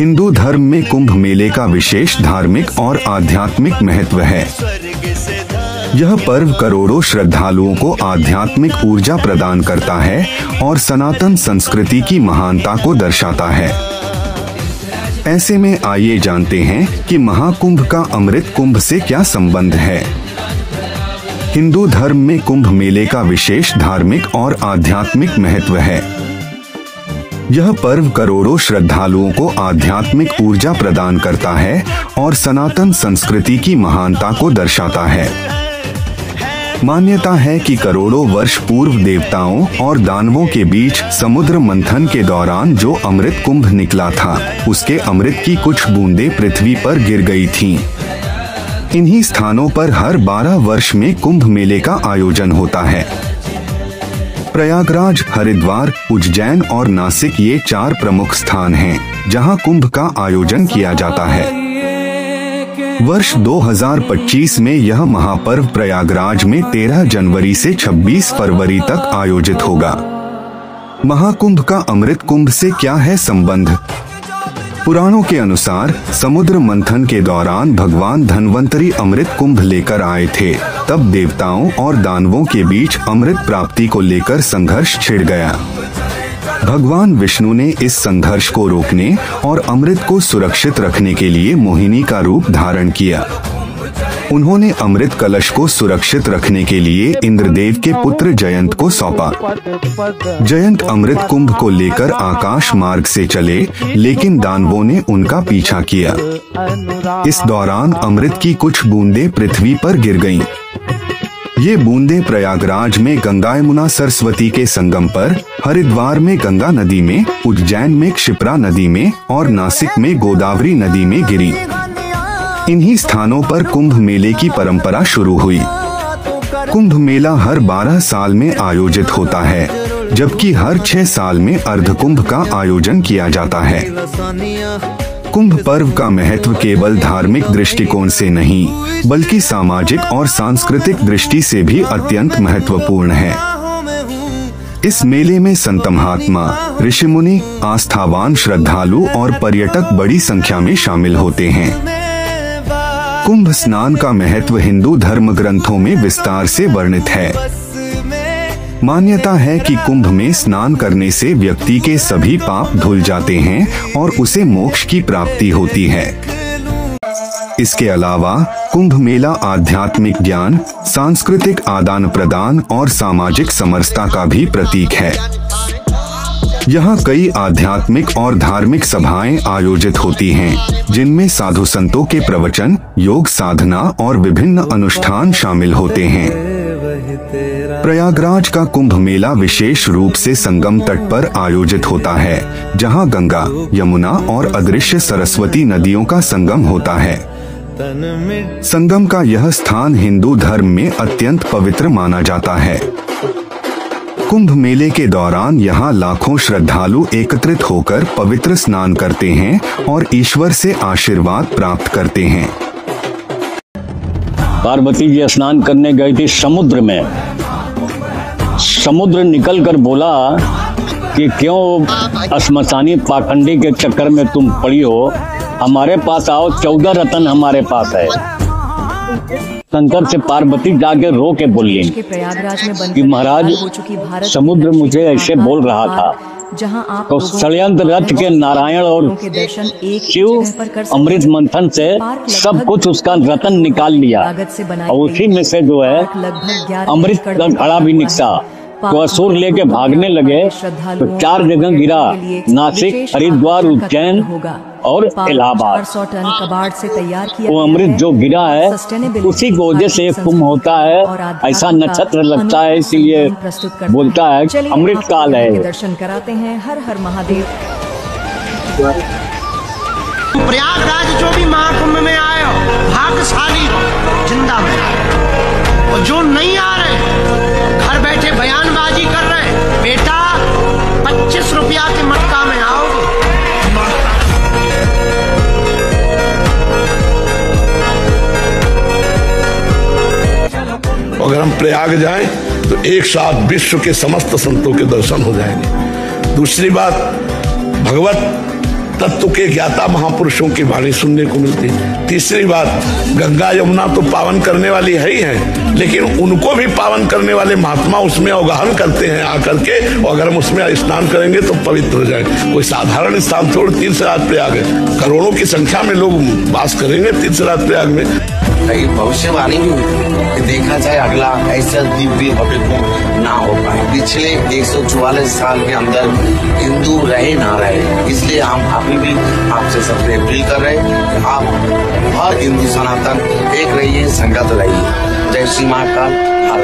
हिंदू धर्म में कुंभ मेले का विशेष धार्मिक और आध्यात्मिक महत्व है। यह पर्व करोड़ों श्रद्धालुओं को आध्यात्मिक ऊर्जा प्रदान करता है और सनातन संस्कृति की महानता को दर्शाता है। ऐसे में आइए जानते हैं कि महाकुंभ का अमृत कुंभ से क्या संबंध है। हिंदू धर्म में कुंभ मेले का विशेष धार्मिक और आध्यात्मिक महत्व है। यह पर्व करोड़ों श्रद्धालुओं को आध्यात्मिक ऊर्जा प्रदान करता है और सनातन संस्कृति की महानता को दर्शाता है। मान्यता है कि करोड़ों वर्ष पूर्व देवताओं और दानवों के बीच समुद्र मंथन के दौरान जो अमृत कुंभ निकला था, उसके अमृत की कुछ बूंदें पृथ्वी पर गिर गई थीं। इन्हीं स्थानों पर हर 12 वर्ष में कुंभ मेले का आयोजन होता है। प्रयागराज, हरिद्वार, उज्जैन और नासिक ये 4 प्रमुख स्थान हैं, जहां कुंभ का आयोजन किया जाता है। वर्ष 2025 में यह महापर्व प्रयागराज में 13 जनवरी से 26 फरवरी तक आयोजित होगा। महाकुंभ का अमृत कुंभ से क्या है संबंध? पुराणों के अनुसार समुद्र मंथन के दौरान भगवान धन्वंतरी अमृत कुंभ लेकर आए थे। तब देवताओं और दानवों के बीच अमृत प्राप्ति को लेकर संघर्ष छिड़ गया। भगवान विष्णु ने इस संघर्ष को रोकने और अमृत को सुरक्षित रखने के लिए मोहिनी का रूप धारण किया। उन्होंने अमृत कलश को सुरक्षित रखने के लिए इंद्रदेव के पुत्र जयंत को सौंपा। जयंत अमृत कुंभ को लेकर आकाश मार्ग से चले, लेकिन दानवों ने उनका पीछा किया। इस दौरान अमृत की कुछ बूंदें पृथ्वी पर गिर गईं। ये बूंदें प्रयागराज में गंगा यमुना सरस्वती के संगम पर, हरिद्वार में गंगा नदी में, उज्जैन में क्षिप्रा नदी में और नासिक में गोदावरी नदी में गिरी। इन्हीं स्थानों पर कुंभ मेले की परंपरा शुरू हुई। कुंभ मेला हर 12 साल में आयोजित होता है, जबकि हर 6 साल में अर्धकुंभ का आयोजन किया जाता है। कुंभ पर्व का महत्व केवल धार्मिक दृष्टिकोण से नहीं, बल्कि सामाजिक और सांस्कृतिक दृष्टि से भी अत्यंत महत्वपूर्ण है। इस मेले में संत महात्मा, ऋषि मुनि, आस्थावान श्रद्धालु और पर्यटक बड़ी संख्या में शामिल होते हैं। कुंभ स्नान का महत्व हिंदू धर्म ग्रंथों में विस्तार से वर्णित है। मान्यता है कि कुंभ में स्नान करने से व्यक्ति के सभी पाप धुल जाते हैं और उसे मोक्ष की प्राप्ति होती है। इसके अलावा कुंभ मेला आध्यात्मिक ज्ञान, सांस्कृतिक आदान प्रदान और सामाजिक समरसता का भी प्रतीक है। यहाँ कई आध्यात्मिक और धार्मिक सभाएं आयोजित होती हैं, जिनमें साधु संतों के प्रवचन, योग साधना और विभिन्न अनुष्ठान शामिल होते हैं। प्रयागराज का कुंभ मेला विशेष रूप से संगम तट पर आयोजित होता है, जहाँ गंगा, यमुना और अदृश्य सरस्वती नदियों का संगम होता है। संगम का यह स्थान हिंदू धर्म में अत्यंत पवित्र माना जाता है। कुंभ मेले के दौरान यहाँ लाखों श्रद्धालु एकत्रित होकर पवित्र स्नान करते हैं और ईश्वर से आशीर्वाद प्राप्त करते हैं। पार्वती जी स्नान करने गई थी समुद्र में। समुद्र निकल कर बोला कि क्यों श्मशानी पाखंडी के चक्कर में तुम पड़ी हो, हमारे पास आओ, 14 रत्न हमारे पास है। शंकर से पार्वती जाके रो के बोली कि महाराज, समुद्र मुझे ऐसे बोल रहा था, तो षड्यंत्र रच के नारायण और शिव अमृत मंथन से सब कुछ उसका रतन निकाल लिया और उसी में से जो है अमृत का घड़ा भी निकला। तो असुर लेके भागने लगे तो 4 जगह गिरा, नासिक, हरिद्वार, उज्जैन और इलाहाबाद। वो अमृत जो गिरा है उसी की वजह से कुंभ होता है, ऐसा नक्षत्र लगता है, इसीलिए बोलता है अमृत काल है। दर्शन कराते हैं। हर हर महादेव। प्रयागराज जो भी महाकुंभ में आए हो, भाग्यशाली हो, जिंदा में, और जो नहीं आ रहे घर बैठे बयानबाजी कर रहे, बेटा 25 रुपया के मटका में आओगे। अगर हम प्रयाग जाएं तो एक साथ विश्व के समस्त संतों के दर्शन हो जाएंगे। दूसरी बात, भगवत तत्व के ज्ञाता महापुरुषों की वाणी सुनने को मिलती है। तीसरी बात, गंगा यमुना तो पावन करने वाली है ही है, लेकिन उनको भी पावन करने वाले महात्मा उसमें अवगाहन करते हैं आकर के, और अगर हम उसमें स्नान करेंगे तो पवित्र हो जाए। कोई साधारण स्थान थोड़ा तीर्थराज प्रयाग है, करोड़ों की संख्या में लोग वास करेंगे तीर्थराज प्रयाग में। भविष्यवाणी भी हुई कि देखा जाए अगला ऐसा दिव्य भव्य कुंभ ना हो पाए। पिछले 144 साल के अंदर हिंदू रहे ना रहे, इसलिए हम अभी भी आपसे सबसे अपील कर रहे हैं कि आप हर हिंदू सनातन एक रहिए, संगत रहिए। जय श्री महाकाल। हर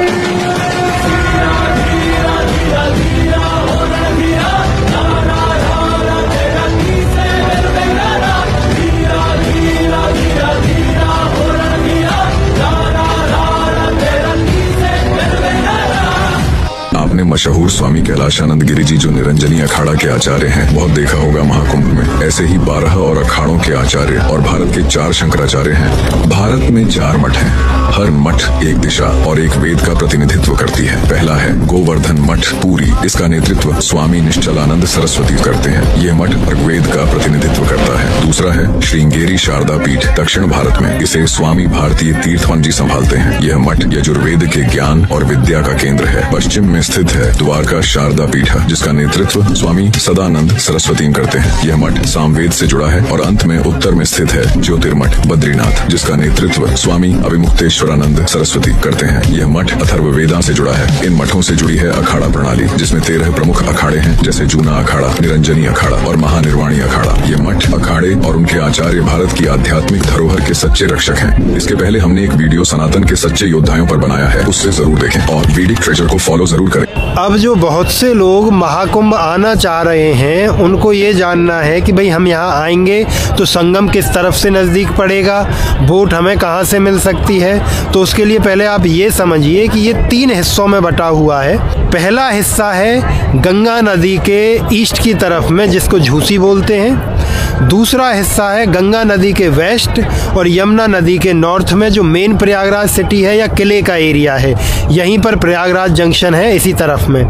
आपने मशहूर स्वामी कैलाशानंद गिरी जी जो निरंजनी अखाड़ा के आचार्य हैं बहुत देखा होगा महाकुंभ में। ऐसे ही 12 और अखाड़ों के आचार्य और भारत के 4 शंकराचार्य हैं। भारत में 4 मठ हैं, हर मठ एक दिशा और एक वेद का प्रतिनिधित्व करती है। पहला है गोवर्धन मठ पुरी, इसका नेतृत्व स्वामी निश्चलानंद सरस्वती करते हैं। ये मठ ऋग्वेद का प्रतिनिधित्व करता है। दूसरा है श्रृंगेरी शारदा पीठ, दक्षिण भारत में इसे स्वामी भारतीय तीर्थवन जी संभालते हैं। यह मठ यजुर्वेद के ज्ञान और विद्या का केंद्र है। पश्चिम में स्थित है द्वारका शारदा पीठ, जिसका नेतृत्व स्वामी सदानंद सरस्वती करते हैं। यह मठ सामवेद से जुड़ा है। और अंत में उत्तर में स्थित है ज्योतिर्मठ बद्रीनाथ, जिसका नेतृत्व स्वामी अभिमुक्तेश्वरानंद सरस्वती करते हैं। यह मठ अथर्ववेदा से जुड़ा है। इन मठों से जुड़ी है अखाड़ा प्रणाली, जिसमें 13 प्रमुख अखाड़े हैं, जैसे जूना अखाड़ा, निरंजनी अखाड़ा और महानिर्वाणी अखाड़ा। ये मठ अखाड़े और उनके आचार्य भारत की आध्यात्मिक धरोहर के सच्चे रक्षक हैं। इसके पहले हमने एक वीडियो सनातन के सच्चे योद्धाओं पर बनाया है, उससे जरूर देखें और वैदिक ट्रेजर को फॉलो जरूर करें। अब जो बहुत से लोग महाकुंभ आना चाह रहे हैं, उनको ये जानना है कि भाई हम यहाँ आएंगे तो संगम किस तरफ से नज़दीक पड़ेगा, बोट हमें कहाँ से मिल सकती है। तो उसके लिए पहले आप ये समझिए कि ये 3 हिस्सों में बटा हुआ है। पहला हिस्सा है गंगा नदी के ईस्ट की तरफ में, जिसको झूसी बोलते हैं। दूसरा हिस्सा है गंगा नदी के वेस्ट और यमुना नदी के नॉर्थ में, जो मेन प्रयागराज सिटी है या किले का एरिया है, यहीं पर प्रयागराज जंक्शन है इसी तरफ में।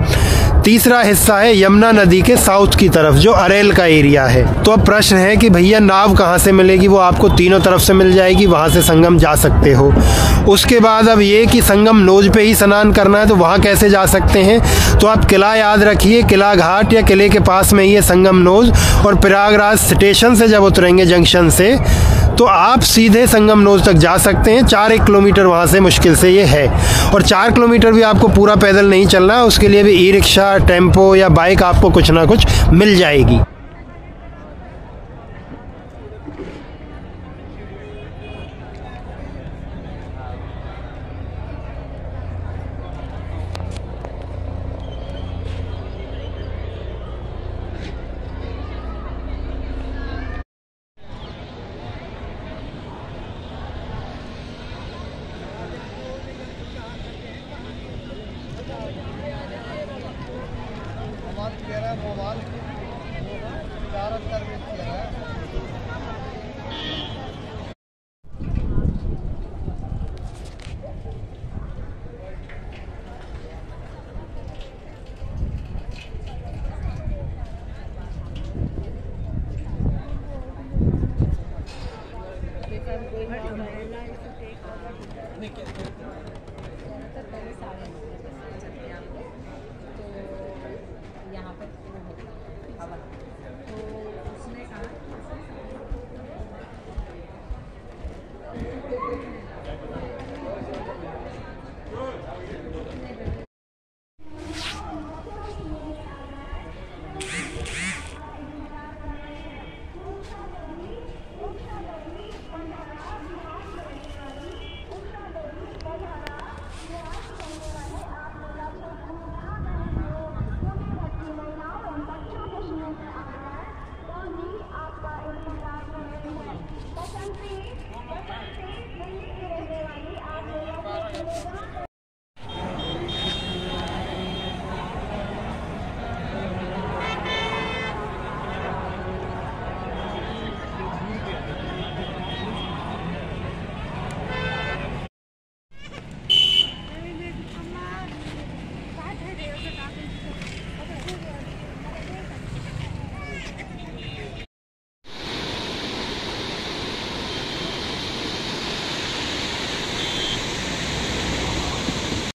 तीसरा हिस्सा है यमुना नदी के साउथ की तरफ, जो अरेल का एरिया है। तो अब प्रश्न है कि भैया नाव कहाँ से मिलेगी? वो आपको तीनों तरफ से मिल जाएगी, वहाँ से संगम जा सकते हो। उसके बाद अब ये कि संगम नोज पे ही स्नान करना है, तो वहाँ कैसे जा सकते हैं? तो आप किला याद रखिए, किला घाट या किले के पास में ही है संगम नोज। और प्रयागराज स्टेशन से जब उतरेंगे जंक्शन से, तो आप सीधे संगम नोज तक जा सकते हैं। 4-1 किलोमीटर वहाँ से मुश्किल से ये है। और 4 किलोमीटर भी आपको पूरा पैदल नहीं चलना है, उसके लिए भी ई रिक्शा, टेम्पो या बाइक आपको कुछ ना कुछ मिल जाएगी। नहीं